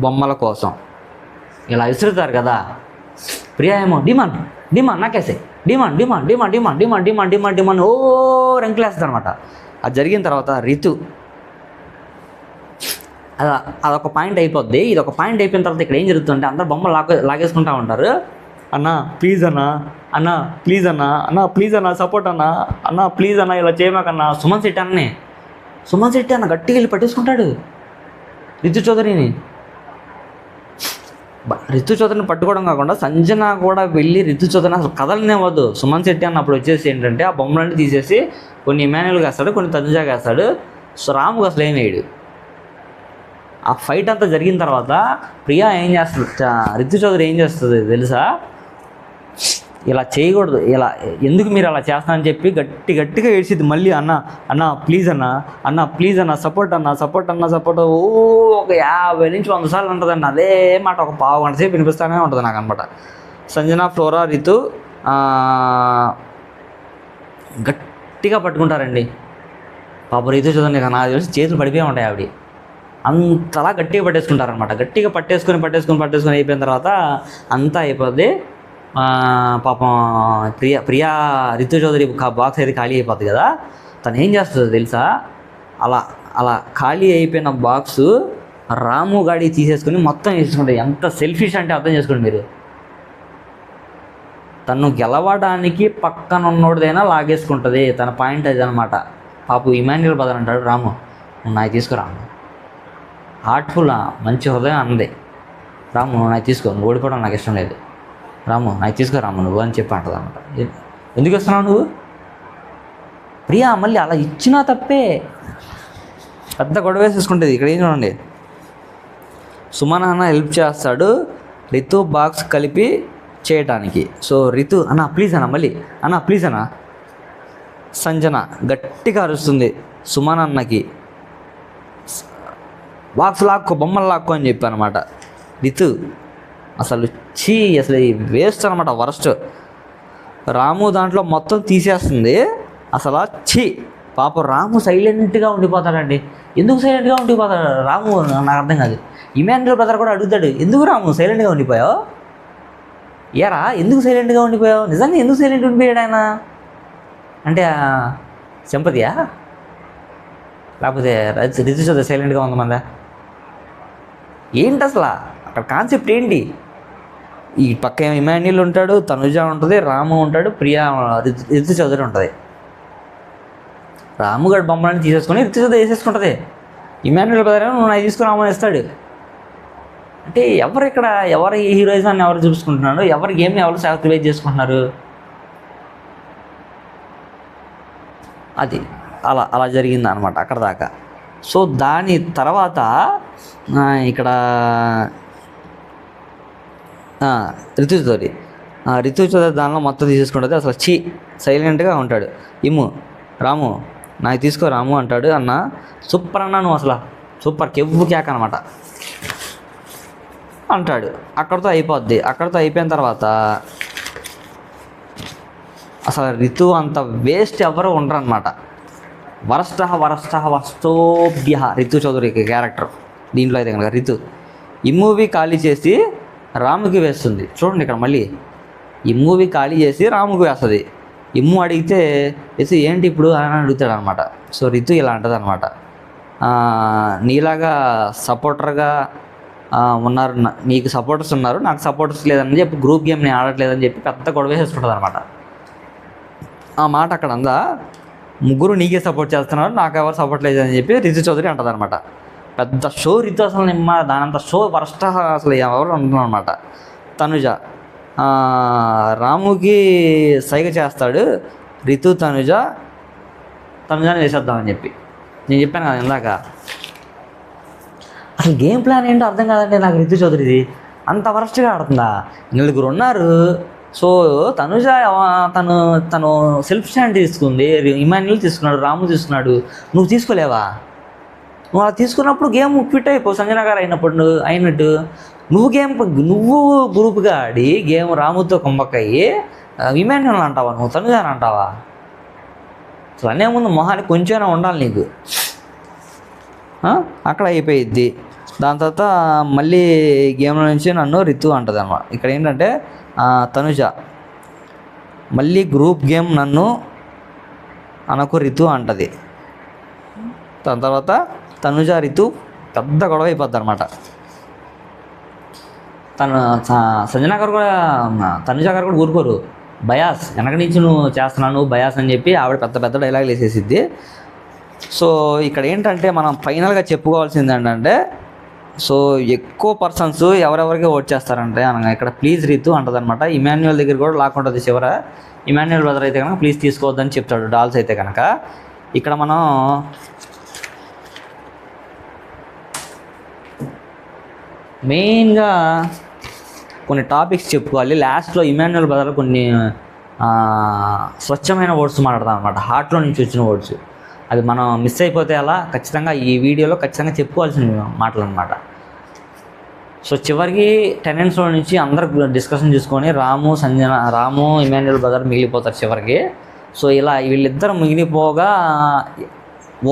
బొమ్మల కోసం, ఇలా విసురుతారు కదా. ప్రియా ఏమో డిమాన్ నాకేసే demand demand demand demand demand demand demand demand ఓ రెంకులేస్తుంది అనమాట. అది జరిగిన తర్వాత రితు అదొక పాయింట్ అయిపోద్ది. ఇది ఒక పాయింట్ అయిపోయిన తర్వాత ఇక్కడ ఏం జరుగుతుందంటే అందరు బొమ్మలు లాగేసుకుంటూ ఉంటారు. అన్నా ప్లీజ్ అన్నా, అన్నా ప్లీజ్ అన్నా, అన్నా ప్లీజ్ అన్నా సపోర్ట్ అన్నా, అన్నా ప్లీజ్ అన్నా ఇలా చేయమాకన్నా. సుమన్ శెట్టి అన్న గట్టిగా వెళ్ళి పట్టేసుకుంటాడు రితు చౌదరిని. రితు చౌదరిని పట్టుకోవడం కాకుండా సంజన కూడా వెళ్ళి రితు చౌదరిని అసలు కదలనివ్వద్దు. సుమన్ శెట్టి అన్నప్పుడు వచ్చేసి ఏంటంటే ఆ బొమ్మలన్నీ తీసేసి కొన్ని ఇమాన్యుయల్గా వేస్తాడు, కొన్ని తనుజాగా వేస్తాడు. సో రాముకు అసలు ఏం వేయడు. ఆ ఫైట్ అంతా జరిగిన తర్వాత ప్రియా ఏం చేస్తుంది, రితు చౌదరి ఏం చేస్తుంది తెలుసా, ఇలా చేయకూడదు, ఇలా ఎందుకు మీరు అలా చేస్తానని చెప్పి గట్టిగా ఏడ్చిద్ది మళ్ళీ. అన్న ప్లీజ్ అన్న ప్లీజ్ అన్న సపోర్ట్ ఓ ఒక 50 నుంచి 100 సార్లు ఉంటుందండి. అదే మాట ఒక పావు గంట సేపు వినిపిస్తానే ఉంటుంది నాకు అనమాట. సంజన, ఫ్లోరా, రితు గట్టిగా పట్టుకుంటారండి. పాప రితు చౌదరిని నాకు తెలిసి చేతులు పడిపోయి ఉంటాయి. ఆవిడ అంతలా గట్టిగా పట్టేసుకుంటారనమాట. గట్టిగా పట్టేసుకొని అయిపోయిన తర్వాత అంతా అయిపోద్ది. పాపం ప్రియా రితు చౌదరి బాక్స్ అయితే ఖాళీ అయిపోద్ది కదా. తను ఏం చేస్తుంది తెలుసా, అలా ఖాళీ అయిపోయిన బాక్సు రాము గాడి తీసేసుకొని మొత్తం వేసుకుంటుంది. ఎంత సెల్ఫిష్ అంటే అర్థం చేసుకోండి మీరు. తను గెలవడానికి పక్కన ఉన్నోడిదైనా లాగేసుకుంటుంది. తన పాయింట్ అది అనమాట. పాపు ఇమాన్యుయల్ బ్రదర్ అంటాడు, రాము నాకు తీసుకురా, హార్ట్ఫుల్ మంచి హృదయం అన్నది. రాము నాకు తీసుకో, నువ్వు ఓడిపోవడం నాకు ఇష్టం లేదు, రాము నాకు తీసుకో రాము నువ్వు అని చెప్పి అంటుంది అనమాట. ఎందుకు ఇస్తున్నావు నువ్వు? ప్రియా మళ్ళీ అలా ఇచ్చినా తప్పే, పెద్ద గొడవ వేసేసుకుంటుంది. ఇక్కడ ఏం చూడండి, సుమన్ అన్న హెల్ప్ చేస్తాడు రితు బాక్స్ కలిపి చేయటానికి. సో రితు అన్న ప్లీజ్ అన్న సంజన గట్టిగా అరుస్తుంది సుమన్ అన్నకి, బాక్స్ లాక్కో, బొమ్మలు లాక్కో అని చెప్పి అనమాట. రితు అసలు అసలు వేస్ట్ అనమాట, వరస్ట్. రాము దాంట్లో మొత్తం తీసేస్తుంది అసలు. పాప రాము సైలెంట్గా ఉండిపోతాడండి. ఎందుకు సైలెంట్గా ఉండిపోతాడు రాము నాకు అర్థం కాదు. ఇమాన్యుయల్ బ్రదర్ కూడా అడుగుతాడు, ఎందుకు రాము సైలెంట్గా ఉండిపోయావు, ఏరా ఎందుకు సైలెంట్గా ఉండిపోయావు, నిజంగా ఎందుకు సైలెంట్ ఉండిపోయాడు ఆయన అంటే సింపతియా, లేకపోతే రితు చౌదరి సైలెంట్గా ఉందమందా ఏంటి అసలు అక్కడ కాన్సెప్ట్ ఏంటి? ఈ పక్క ఇమాన్యుయల్ ఉంటాడు, తనుజ ఉంటుంది, రాము ఉంటాడు, ప్రియా రితు చౌదరి ఉంటుంది. రాము గడి బొమ్మలని తీసేసుకొని రితు చౌదరి వేసేసుకుంటుంది. ఇమాన్యుయల్ బ్రదర్ నువ్వు నాకు తీసుకుని రామని ఇస్తాడు. అంటే ఎవరి హీరోయిజాన్ని ఎవరు చూసుకుంటున్నారు, ఎవరి గేమ్ని ఎవరు సాక్రిఫైస్ చేసుకుంటున్నారు? అది అలా జరిగింది అనమాట అక్కడ దాకా. సో దాని తర్వాత ఇక్కడ రితు చౌదరి దానిలో మొత్తం తీసేసుకుంటుంది. అసలు సైలెంట్గా ఉంటాడు. రాము నాకు తీసుకో రాము అంటాడు. అన్న సూపర్ అన్నా నువ్వు అసలు సూపర్ కెవ్వు కేక అనమాట అంటాడు. అక్కడితో అయిపోద్ది. అక్కడితో అయిపోయిన తర్వాత అసలు రితు అంత వేస్ట్ ఎవరు ఉండరు అనమాట. వరస్టోభ్య రితు చౌదరి క్యారెక్టర్ దీంట్లో అయితే కనుక రితు ఈ మూవీ ఖాళీ చేసి రాముకి వేస్తుంది. చూడండి ఇక్కడ మళ్ళీ ఈ మూవీ ఖాళీ చేసి రాముకి వేస్తుంది. ఇమ్ము అడిగితే వేసి ఏంటి ఇప్పుడు అని అడుగుతాడు అనమాట. సో రితు ఇలా అంటుంది అనమాట, నీలాగా సపోర్టర్గా ఉన్నారు, నీకు సపోర్టర్స్ ఉన్నారు, నాకు సపోర్టర్స్ లేదని చెప్పి గ్రూప్ గేమ్ నేను ఆడట్లేదని చెప్పి పెద్ద గొడవ వేసేసుకుంటుంది అనమాట. ఆ మాట అక్కడ అందా, ముగ్గురు నీకే సపోర్ట్ చేస్తున్నారు, నాకు ఎవరు సపోర్ట్ లేదని చెప్పి రితు చౌదరి అంటుంది అనమాట. పెద్ద షో రితు అసలు దానంత షో వరస్ట్ అసలు ఎవరు అంటున్నారు అనమాట. తనుజ రాముకి సైగ చేస్తాడు, రితు తనుజాని వేసేద్దామని చెప్పి. నేను చెప్పాను కదా ఇందాక, అసలు గేమ్ ప్లాన్ ఏంటో అర్థం కాదంటే నాకు రితు చౌదరిది అంత వరస్ట్గా ఆడుతుందా? 4 ఉన్నారు. సో తనుజ తను సెల్ఫ్ స్టాండ్ తీసుకుంది, ఇమాన్యుయల్ తీసుకున్నాడు, రాము తీసుకున్నాడు, నువ్వు తీసుకోలేవా? నువ్వు అలా తీసుకున్నప్పుడు గేమ్ ఫిట్ అయిపో. సంజన గారు అయినట్టు నువ్వు గ్రూప్గా ఆడి గేమ్ రాముతో కుంభక్కయ్యి ఇమాన్యుయల్ అంటావా, నువ్వు తనుజాని అంటావా? అసలు అనే ముందు మొహానికి కొంచెమైనా ఉండాలి నీకు. అక్కడ అయిపోయిద్ది. దాని తర్వాత మళ్ళీ గేమ్లో నుంచి నన్ను రితు అంటుంది అనమాట. ఇక్కడ ఏంటంటే తనుజ మళ్ళీ గ్రూప్ గేమ్ నన్ను అనకు రితు అంటది. దాని తర్వాత తనుజ రితు పెద్ద గొడవ అయిపోద్ది అనమాట. సంజన గారు కూడా తనుజ గారు కూడా ఊరుకోరు. బయాస్ వెనక నుంచి నువ్వు చేస్తున్నావు, నువ్వు బయాస్ అని చెప్పి ఆవిడ పెద్ద పెద్ద డైలాగులు వేసేసిద్ది. సో ఇక్కడ ఏంటంటే మనం ఫైనల్గా చెప్పుకోవాల్సింది ఏంటంటే, సో ఎక్కువ పర్సన్స్ ఎవరెవరికి ఓట్ చేస్తారంటే అనగా ఇక్కడ ప్లీజ్ రీతు అంటది అనమాట. ఇమాన్యుయల్ దగ్గర కూడా లాక్కుంటుంది చివర. ఇమాన్యుయల్ బ్రదర్ అయితే కనుక ప్లీజ్ తీసుకోవద్దని చెప్తాడు డాల్స్ అయితే కనుక. ఇక్కడ మనం మెయిన్గా కొన్ని టాపిక్స్ చెప్పుకోవాలి. లాస్ట్లో ఇమాన్యుయల్ బ్రదర్ కొన్ని స్వచ్ఛమైన వర్డ్స్ మాట్లాడతాం అనమాట, హార్ట్లో నుంచి వచ్చిన వర్డ్స్. అది మనం మిస్ అయిపోతే అలా ఖచ్చితంగా ఈ వీడియోలో ఖచ్చితంగా చెప్పుకోవాల్సిన మాటలు అనమాట. సో చివరికి టెనెంట్స్లో నుంచి అందరు డిస్కషన్ చేసుకొని రాము ఇమాన్యుయల్ బ్రదర్ మిగిలిపోతారు చివరికి. సో ఇలా వీళ్ళిద్దరు మిగిలిపోగా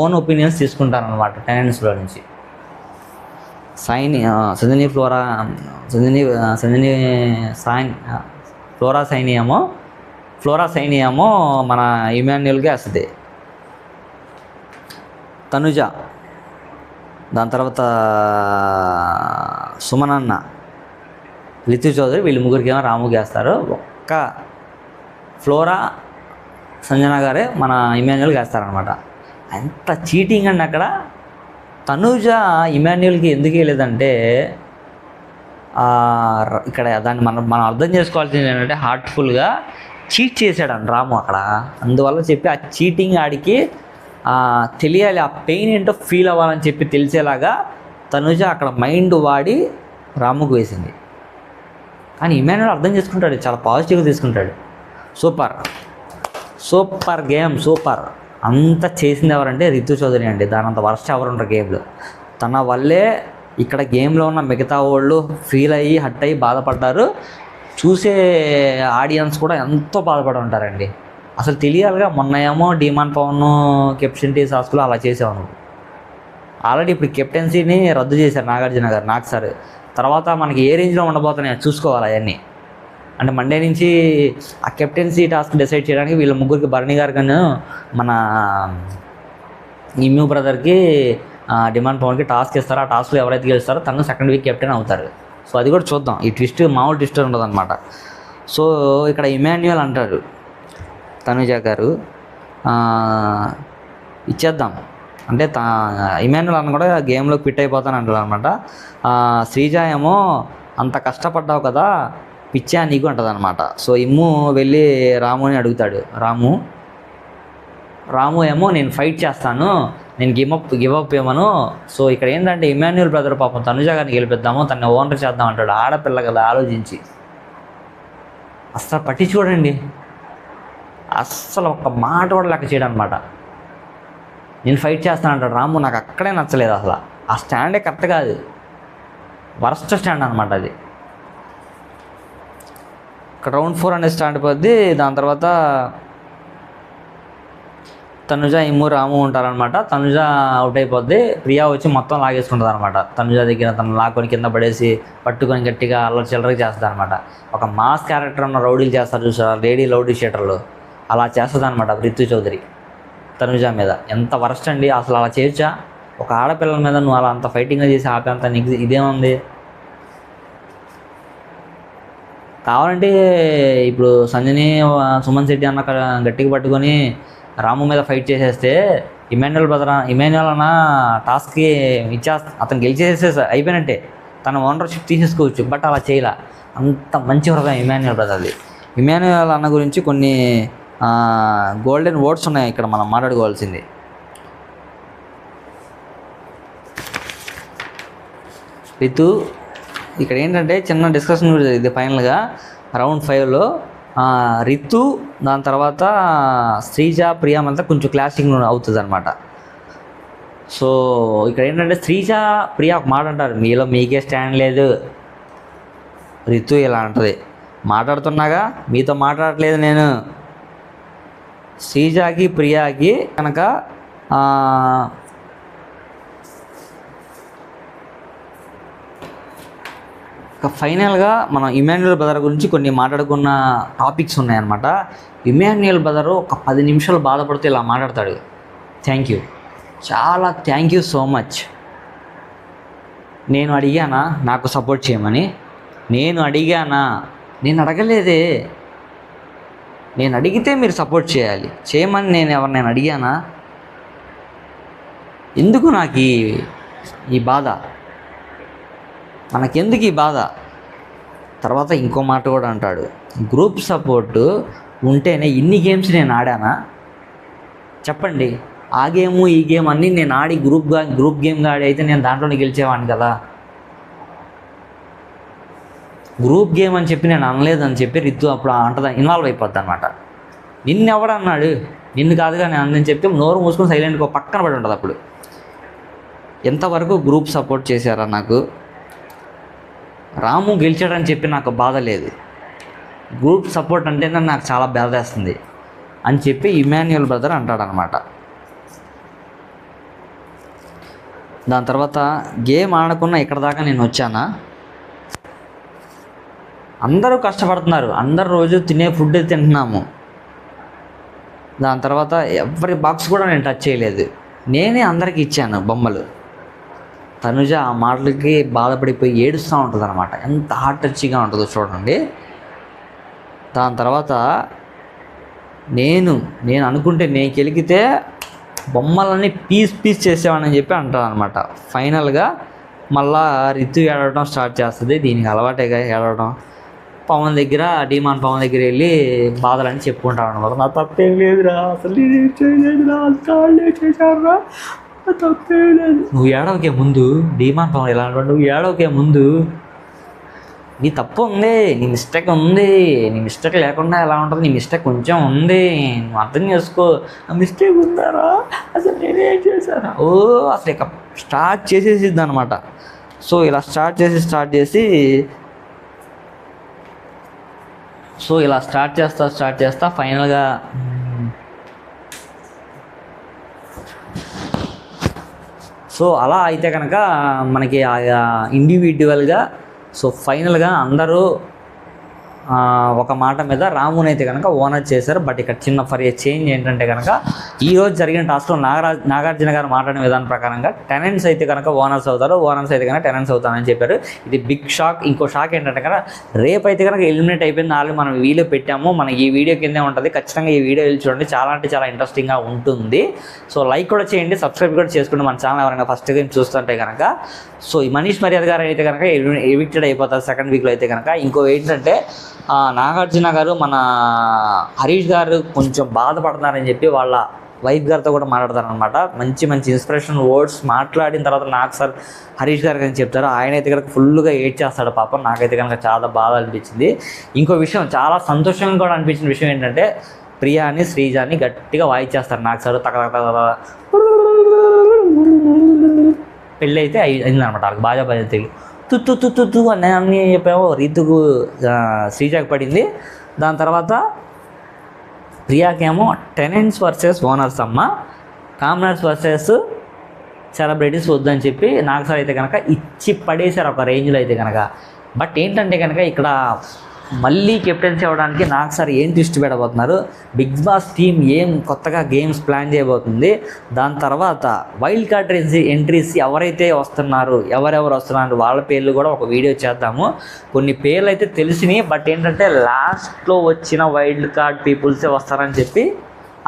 ఓన్ ఒపీనియన్స్ తీసుకుంటారనమాట టెనెంట్స్లో నుంచి. సంజని ఫ్లోరా సైని ఏమో మన ఇమాన్యుయల్కి వస్తుంది. తనుజ, దాని తర్వాత సుమనన్న, రితు చౌదరి, వీళ్ళు ముగ్గురికి ఏమో రాముకి వేస్తారు. ఒక్క ఫ్లోరా సంజన గారే మన ఇమాన్యుయల్కి వేస్తారనమాట. ఎంత చీటింగ్ అండి అక్కడ. తనుజ ఇమాన్యుయల్కి ఎందుకు వేయలేదంటే ఇక్కడ దాన్ని మనం అర్థం చేసుకోవాల్సింది ఏంటంటే హార్ట్ఫుల్గా చీట్ చేశాడు రాము అక్కడ. అందువల్ల చెప్పి ఆ చీటింగ్ ఆడికి తెలియాలి, ఆ పెయిన్ ఏంటో ఫీల్ అవ్వాలని చెప్పి తెలిసేలాగా తనుజ అక్కడ మైండ్ వాడి రాముకు వేసింది. కానీ ఇమాన్యుయల్ అర్థం చేసుకుంటాడు, చాలా పాజిటివ్గా తీసుకుంటాడు. Super game, super. అంత చేసింది ఎవరంటే రితు చౌదరి అండి. దానంత వర్స్ట్ ఎవరు ఉంటారు గేమ్లో. తన వల్లే ఇక్కడ గేమ్లో ఉన్న మిగతా వాళ్ళు ఫీల్ అయ్యి హట్ అయ్యి బాధపడ్డారు. చూసే ఆడియన్స్ కూడా ఎంతో బాధపడి ఉంటారండి. అసలు తెలియాలిగా, మొన్న ఏమో డిమాండ్ పవన్ కెప్టెన్సీ టాస్క్లో అలా చేసావు. ఆల్రెడీ ఇప్పుడు కెప్టెన్సీని రద్దు చేశారు నాగార్జున గారు, నాకు సార్. తర్వాత మనకి ఏ రేంజ్లో ఉండబోతున్నాయో చూసుకోవాలి అవన్నీ. అంటే మండే నుంచి ఆ కెప్టెన్సీ టాస్క్ డిసైడ్ చేయడానికి వీళ్ళ ముగ్గురికి, భరణి గారు కానీ మన ఇమ్యూ బ్రదర్కి డిమాండ్ పవన్కి టాస్క్ ఇస్తారు. ఆ టాస్క్లో ఎవరైతే గెలుస్తారో తను సెకండ్ వీక్ కెప్టెన్ అవుతారు. సో అది కూడా చూద్దాం. ఈ ట్విస్ట్ మామూలు ట్విస్ట్ ఉండదు అనమాట. సో ఇక్కడ ఇమాన్యుయల్ అంటారు తనుజ గారు ఇచ్చేద్దాం అంటే ఇమాన్యుయల్ అన్న కూడా గేమ్లో క్విట్ అయిపోతాను అంటారు అనమాట. శ్రీజ ఏమో అంత కష్టపడ్డావు కదా పిచ్చా నీకు అంటది అనమాట. సో ఇమ్ము వెళ్ళి రాముని అడుగుతాడు. రాము ఏమో నేను ఫైట్ చేస్తాను, నేను గివప్ ఏమను. సో ఇక్కడ ఏంటంటే ఇమాన్యుయల్ బ్రదర్ పాపం తనుజ గారిని గెలిపిద్దాము, తనని ఓనర్ చేద్దాం అంటాడు. ఆడపిల్ల కదా ఆలోచించి అస్సలు పట్టి చూడండి, అస్సలు ఒక్క మాట కూడా లెక్క చేయడం అనమాట. నేను ఫైట్ చేస్తాను అంటాడు రాము. నాకు అక్కడే నచ్చలేదు అసలు. ఆ స్టాండే కరెక్ట్ కాదు, వరస్ట్ స్టాండ్ అనమాట అది. ఇక్కడ రౌండ్ 4 అనేది స్టార్ట్ అయిపోద్ది. దాని తర్వాత తనుజ ఇమ్ము రాము ఉంటారనమాట. తనుజ అవుట్ అయిపోద్ది. ప్రియా వచ్చి మొత్తం లాగేసుకుంటుంది అనమాట. తనుజ దగ్గర తను లాక్కొని కింద పడేసి పట్టుకొని గట్టిగా అల్లరి చిల్లరగా చేస్తుంది అనమాట. ఒక మాస్ క్యారెక్టర్ ఉన్న రౌడీలు చేస్తారు చూసారా, లేడీ రౌడీ షీటర్లు, అలా చేస్తుంది అనమాట రితు చౌదరి తనుజ మీద. ఎంత వరస్ట్ అండి అసలు. అలా చేయొచ్చా? ఒక ఆడపిల్లల మీద నువ్వు అలా అంత ఫైటింగ్గా చేసి ఆపేంత నీకు ఇదేముంది? కావాలంటే ఇప్పుడు సంజని సుమన్ శెట్టి అన్న గట్టిగా పట్టుకొని రాము మీద ఫైట్ చేసేస్తే ఇమాన్యుయల్ అన్న టాస్క్కి అతను గెలిచేసే అయిపోయినట్టే, తన ఓనర్షిప్ తీసేసుకోవచ్చు. బట్ అలా చేయలే. అంత మంచి హృదయం ఇమాన్యుయల్ బ్రదర్ది. ఇమాన్యుయల్ అన్న గురించి కొన్ని గోల్డెన్ వర్డ్స్ ఉన్నాయి ఇక్కడ మనం మాట్లాడుకోవాల్సింది. రితు ఇక్కడ ఏంటంటే చిన్న డిస్కషన్ కూడా జరిగింది ఫైనల్గా రౌండ్ 5లో. రితు దాని తర్వాత శ్రీజ ప్రియా అంతా కొంచెం క్లాషింగ్ అవుతుంది అనమాట. సో ఇక్కడ ఏంటంటే శ్రీజ ప్రియా ఒక మాట అంటారు, మీలో మీకే స్టాండ్ లేదు. రితు ఇలా అంటది, మాట్లాడుతున్నాగా మీతో మాట్లాడట్లేదు నేను. శ్రీజాకి ప్రియాకి కనుక ఫైనల్గా మనం ఇమాన్యుయల్ బ్రదర్ గురించి కొన్ని మాట్లాడుకున్న టాపిక్స్ ఉన్నాయన్నమాట. ఇమాన్యుయల్ బ్రదరు ఒక 10 నిమిషాలు బాధపడితే ఇలా మాట్లాడతాడు. థ్యాంక్ యూ, చాలా థ్యాంక్ యూ సో మచ్. నేను అడిగానా నాకు సపోర్ట్ చేయమని? నేను అడిగానా? నేను అడగలేదే. నేను అడిగితే మీరు సపోర్ట్ చేయాలి, చేయమని నేను ఎవరినైనా అడిగానా? ఎందుకు నాకు ఈ బాధ? మనకెందుకు ఈ బాధ? తర్వాత ఇంకో మాట కూడా అంటాడు, గ్రూప్ సపోర్టు ఉంటేనే ఇన్ని గేమ్స్ నేను ఆడానా చెప్పండి? ఆ గేము ఈ గేమ్ అన్నీ నేను ఆడి గ్రూప్ గేమ్గా ఆడి అయితే నేను దాంట్లోనే గెలిచేవాడిని కదా. గ్రూప్ గేమ్ అని చెప్పి నేను అనలేదని చెప్పి రితు అప్పుడు అంటదా ఇన్వాల్వ్ అయిపోద్ది అనమాట. నిన్నెవడన్నాడు? నిన్ను కాదుగా నేను అందని చెప్పి నోరు మూసుకొని సైలెంట్గా పక్కన పడి ఉంటుంది. అప్పుడు ఎంతవరకు గ్రూప్ సపోర్ట్ చేశారా నాకు? రాము గెలిచాడని చెప్పి నాకు బాధ లేదు, గ్రూప్ సపోర్ట్ అంటేనే నాకు చాలా బాధ వేస్తుంది అని చెప్పి ఇమాన్యుయల్ బ్రదర్ అంటాడనమాట. దాని తర్వాత గేమ్ ఆడకుండా ఇక్కడ దాకా నేను వచ్చానా? అందరూ కష్టపడుతున్నారు, అందరు రోజు తినే ఫుడ్ తింటున్నాము. దాని తర్వాత ఎవరి బాక్స్ కూడా నేను టచ్ చేయలేదు, నేనే అందరికీ ఇచ్చాను బొమ్మలు. తనుజ ఆ మాటలకి బాధపడిపోయి ఏడుస్తూ ఉంటుంది అనమాట. ఎంత హార్ట్ టచ్గా ఉంటుందో చూడండి. దాని తర్వాత నేను అనుకుంటే నేను గెలిగితే బొమ్మలన్నీ పీస్ చేసేవాడిని చెప్పి అంటాను అనమాట. ఫైనల్గా మళ్ళా రితు ఏడవడం స్టార్ట్ చేస్తుంది. దీనికి అలవాటేగా ఏడవడం. పవన్ దగ్గర డీమాన్ పవన్ దగ్గర వెళ్ళి బాధలని చెప్పుకుంటాను అనమాట. నా తప్పేం లేదురా, అసలు చేశారా, తప్పేం లేదు. నువ్వు ఏడవకే ముందు, డీమాన్ పవన్ ఎలా అంటాడు, నువ్వు ఏడవకే ముందు నీ తప్పు ఉంది, నీ మిస్టేక్ ఉంది. నీ మిస్టేక్ లేకుండా ఎలా ఉంటుంది? నీ మిస్టేక్ కొంచెం ఉంది, నువ్వు అర్థం చేసుకో. ఆ మిస్టేక్ ఉందారా, అసలు నేనేం చేశానా? అసలు ఇక స్టార్ట్ చేసేసిద్ది అనమాట. సో ఇలా స్టార్ట్ చేస్తా ఫైనల్గా సో అలా అయితే కనుక మనకి ఇండివిజువల్గా ఫైనల్గా అందరూ ఒక మాట మీద రాముని అయితే కనుక ఓనర్ చేశారు. బట్ ఇక్కడ చిన్న చేంజ్ ఏంటంటే కనుక ఈరోజు జరిగిన టాస్క్లో నాగార్జున గారు మాట్లాడిన విధానం ప్రకారంగా టెనెంట్స్ అయితే కనుక ఓనర్స్ అవుతారు, ఓనర్స్ అయితే కనుక టెనెంట్స్ అవుతారని చెప్పారు. ఇది బిగ్ షాక్. ఇంకో షాక్ ఏంటంటే కనుక రేపు అయితే కనుక ఎలిమినేట్ అయిపోయింది. ఆల్రెడీ మనం వీడియో పెట్టాము, మన ఈ వీడియో కిందే ఉంటుంది. ఖచ్చితంగా ఈ వీడియో వెళ్ళి చూడండి, చాలా అంటే చాలా ఇంట్రెస్టింగ్గా ఉంటుంది. సో లైక్ కూడా చేయండి, సబ్స్క్రైబ్ కూడా చేసుకోండి మన ఛానల్ ఎవరైనా ఫస్ట్ టైం చూస్తుంటే కనుక. సో ఈ మనీష్ మర్యాద గారు అయితే కనుక ఎవిక్టెడ్ అయిపోతారు సెకండ్ వీక్లో అయితే కనుక. ఇంకో ఏంటంటే నాగార్జున గారు మన హరీష్ గారు కొంచెం బాధపడుతున్నారని చెప్పి వాళ్ళ వైఫ్ గారితో కూడా మాట్లాడతారనమాట. మంచి ఇన్స్పిరేషన్ వర్డ్స్ మాట్లాడిన తర్వాత నాకు సార్ హరీష్ గారు అని చెప్తారు. ఆయన అయితే కనుక ఫుల్గా ఏడ్ చేస్తాడు పాపం. నాకైతే కనుక చాలా బాధ అనిపించింది. ఇంకో విషయం చాలా సంతోషంగా కూడా అనిపించిన విషయం ఏంటంటే ప్రియాని శ్రీజాని గట్టిగా వాయిచేస్తారు నాకు సార్. పెళ్ళి అయితే అయిందనమాట. వాళ్ళకి బాజా తెలియదు తుత్తు అని అన్నీ చెప్పాము. రీతుకు శ్రీజాకి పడింది. దాని తర్వాత ప్రియాకేమో టెనెంట్స్ వర్సెస్ ఓనర్స్ అమ్మ, కామనర్స్ వర్సెస్ సెలబ్రిటీస్ వద్దని చెప్పి నాకు సార్ అయితే కనుక ఇచ్చి పడేశారు ఒక రేంజ్లో అయితే కనుక. బట్ ఏంటంటే కనుక ఇక్కడ మళ్ళీ కెప్టెన్సీ అవ్వడానికి నాకు సార్ ఏం ట్విస్ట్ పెట్టబోతున్నారు, బిగ్ బాస్ టీమ్ ఏం కొత్తగా గేమ్స్ ప్లాన్ చేయబోతుంది. దాని తర్వాత వైల్డ్ కార్డ్ ఎంట్రీస్ ఎవరైతే వస్తున్నారు, ఎవరెవరు వస్తున్నారు వాళ్ళ పేర్లు కూడా ఒక వీడియో చేద్దాము. కొన్ని పేర్లు అయితే తెలిసినాయి, బట్ ఏంటంటే లాస్ట్లో వచ్చిన వైల్డ్ కార్డ్ పీపుల్సే వస్తారని చెప్పి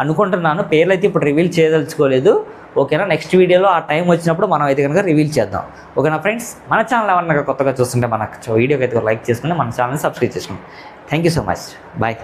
అనుకుంటున్నాను. పేర్లు అయితే ఇప్పుడు రివీల్ చేయదలుచుకోలేదు. ఓకేనా, నెక్స్ట్ వీడియోలో ఆ టైం వచ్చినప్పుడు మనం అయితే కనుక రివీల్ చేద్దాం. ఓకేనా ఫ్రెండ్స్, మన ఛానల్ ఎవరన్నా కొత్తగా చూస్తుంటే మన వీడియోకి అయితే లైక్ చేసుకుని మన ఛానల్ని సబ్స్క్రైబ్ చేసుకోండి. Thank you so much, bye.